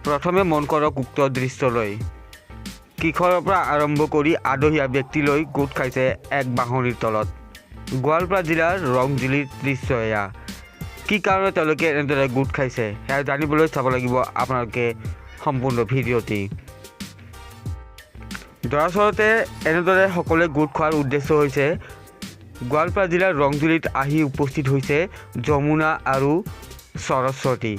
প্ৰথমে মন কৰক উক্ত দৃশ্যলৈ। কিশোৰৰ পৰা আৰম্ভ কৰি আদহীয়া ব্যক্তিলৈ গোট খাইছে এক বাঁহনিৰ তলত। গোৱালপাৰা জিলাৰ ৰংজুলিৰ দৃশ্য এয়া। কি কাৰণে তেওঁলোকে এনেদৰে গোট খাইছে সেয়া জানিবলৈ চাব লাগিব আপোনালোকে সম্পূৰ্ণ ভিডিঅ'টি। দৰাচলতে এনেদৰে সকলোৱে গোট খোৱাৰ উদ্দেশ্য হৈছে গোৱালপাৰা জিলাৰ ৰংজুলিত আহি উপস্থিত হৈছে যমুনা আৰু সৰস্বতী।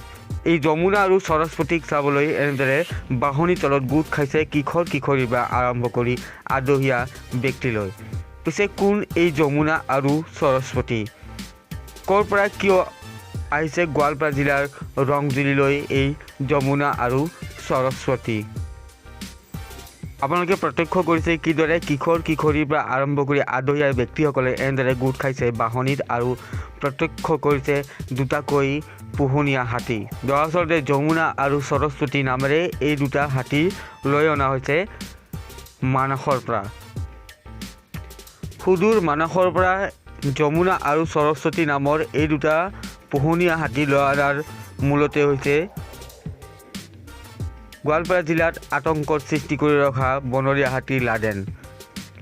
এই যমুনা আৰু সৰস্বতীক চাবলৈ এনেদৰে বাঁহনিৰ তলত গোট খাইছে কিশোৰ কিশোৰীৰ পৰা আৰম্ভ কৰি আদহীয়া ব্যক্তিলৈ। পিছে কোন এই যমুনা আৰু সৰস্বতী? ক'ৰ পৰা কিয় আহিছে গোৱালপাৰা জিলাৰ ৰংজুলিলৈ এই যমুনা আৰু সৰস্বতী? আপোনালোকে প্ৰত্যক্ষ কৰিছে কিদৰে কিশোৰ কিশোৰীৰ পৰা আৰম্ভ কৰি আদহীয়া ব্যক্তিসকলে এনেদৰে গোট খাইছে বাঁহনিত আৰু প্ৰত্যক্ষ কৰিছে দুটাকৈ পোহনীয়া হাতী। দৰাচলতে যমুনা আৰু সৰস্বতী নামেৰে এই দুটা হাতী লৈ অনা হৈছে মানসৰ পৰা। সুদূৰ মানসৰ পৰা যমুনা আৰু সৰস্বতী নামৰ এই দুটা পোহনীয়া হাতী লৈ অনাৰ মূলতে হৈছে গোৱালপাৰা জিলাত আতংকৰ সৃষ্টি কৰি ৰখা বনৰীয়া হাতী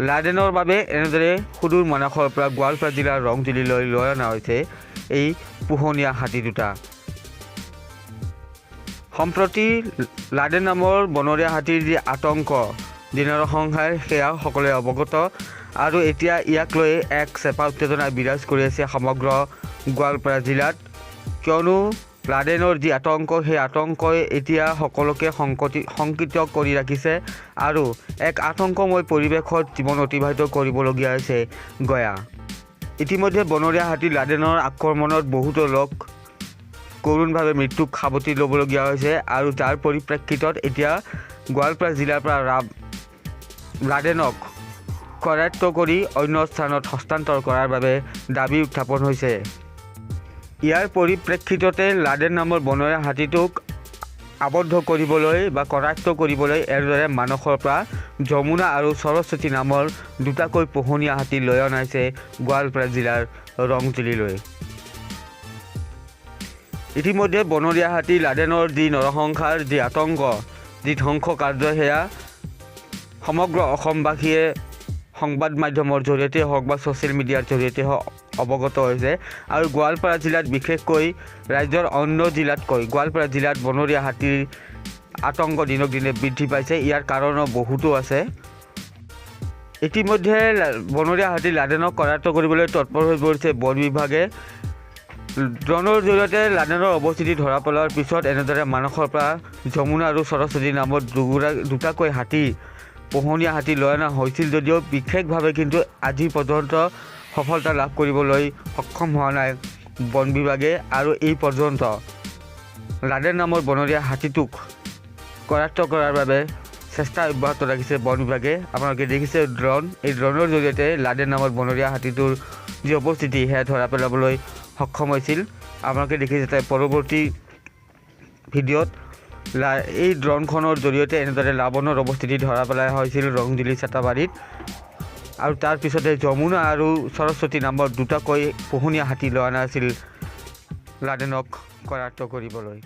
লাডেনৰ বাবে এনেদৰে সুদূৰ মানসৰ পৰা গোৱালপাৰা জিলাৰ ৰংজুলিলৈ লৈ অনা হৈছে এই পোহনীয়া হাতী দুটা। সম্প্ৰতি লাডেন নামৰ বনৰীয়া হাতীৰ যি আতংক দিনৰ সংহাৰ সেয়া সকলোৱে অৱগত আৰু এতিয়া ইয়াক লৈ এক চেপা উত্তেজনা বিৰাজ কৰি আছে সমগ্ৰ গোৱালপাৰা জিলাত। কিয়নো লাডেনৰ যি আতংক সেই আতংকই এতিয়া সকলোকে শংকিত কৰি ৰাখিছে আৰু এক আতংকময় পৰিৱেশত জীৱন অতিবাহিত কৰিবলগীয়া হৈছে গয়া। ইতিমধ্যে বনৰীয়া হাতী লাডেনৰ আক্ৰমণত বহুতো লোক কৰুণভাৱে মৃত্যুক সাৱটি ল'বলগীয়া হৈছে আৰু যাৰ পৰিপ্ৰেক্ষিতত এতিয়া গোৱালপাৰা জিলাৰ পৰা লাডেনক কৰায়ত্ব কৰি অন্য স্থানত হস্তান্তৰ কৰাৰ বাবে দাবী উত্থাপন হৈছে। ইয়াৰ পৰিপ্ৰেক্ষিততে লাডেন নামৰ বনৰীয়া হাতীটোক আবদ্ধ কৰিবলৈ বা কৰায়ত্ব কৰিবলৈ এনেদৰে মানসৰ পৰা যমুনা আৰু সৰস্বতী নামৰ দুটাকৈ পোহনীয়া হাতী লৈ অনাইছে গোৱালপাৰা জিলাৰ ৰংজুলিলৈ। ইতিমধ্যে বনৰীয়া হাতী লাডেনৰ যি নৰসংহাৰ, যি আতংক, যি ধ্বংস কাৰ্য সেয়া সমগ্ৰ অসমবাসীয়ে সংবাদ মাধ্যমৰ জৰিয়তে হওক বা ছ'চিয়েল মিডিয়াৰ জৰিয়তে হওক অৱগত হৈছে আৰু গোৱালপাৰা জিলাত বিশেষকৈ ৰাজ্যৰ অন্য জিলাতকৈ গোৱালপাৰা জিলাত বনৰীয়া হাতীৰ আতংক দিনক দিনে বৃদ্ধি পাইছে। ইয়াৰ কাৰণো বহুতো আছে। ইতিমধ্যে বনৰীয়া হাতী লাডেনক কৰায়ত্ব কৰিবলৈ তৎপৰ হৈ পৰিছে বন বিভাগে। ড্ৰোনৰ জৰিয়তে লাডেনৰ অৱস্থিতি ধৰা পেলোৱাৰ পিছত এনেদৰে মানসৰ পৰা যমুনা আৰু সৰস্বতী নামৰ দুটাকৈ হাতী পোহনীয়া হাতী লৈ অনা হৈছিল যদিও বিশেষভাৱে কিন্তু আজি পৰ্যন্ত সফলতা লাভ কৰিবলৈ সক্ষম হোৱা নাই বন বিভাগে আৰু এই পৰ্যন্ত লাডেন নামৰ বনৰীয়া হাতীটোক কৰায়ত্ব কৰাৰ বাবে চেষ্টা অব্যাহত ৰাখিছে বন বিভাগে। আপোনালোকে দেখিছে ড্ৰোন, এই ড্ৰোনৰ জৰিয়তে লাডেন নামৰ বনৰীয়া হাতীটোৰ যি উপস্থিতি সেয়া ধৰা পেলাবলৈ সক্ষম হৈছিল। আপোনালোকে দেখিছে পৰৱৰ্তী ভিডিঅ'ত এই ড্ৰোনখনৰ জৰিয়তে এনেদৰে লাবনৰ অৱস্থিতি ধৰা পেলাই হৈছিল ৰংজুলি চাটাবাৰীত আৰু তাৰ পিছতে যমুনা আৰু সৰস্বতী নামৰ দুটাকৈ পোহনীয়া হাতী লৈ অনা আছিল লাডেনক কৰায়ত্ব কৰিবলৈ।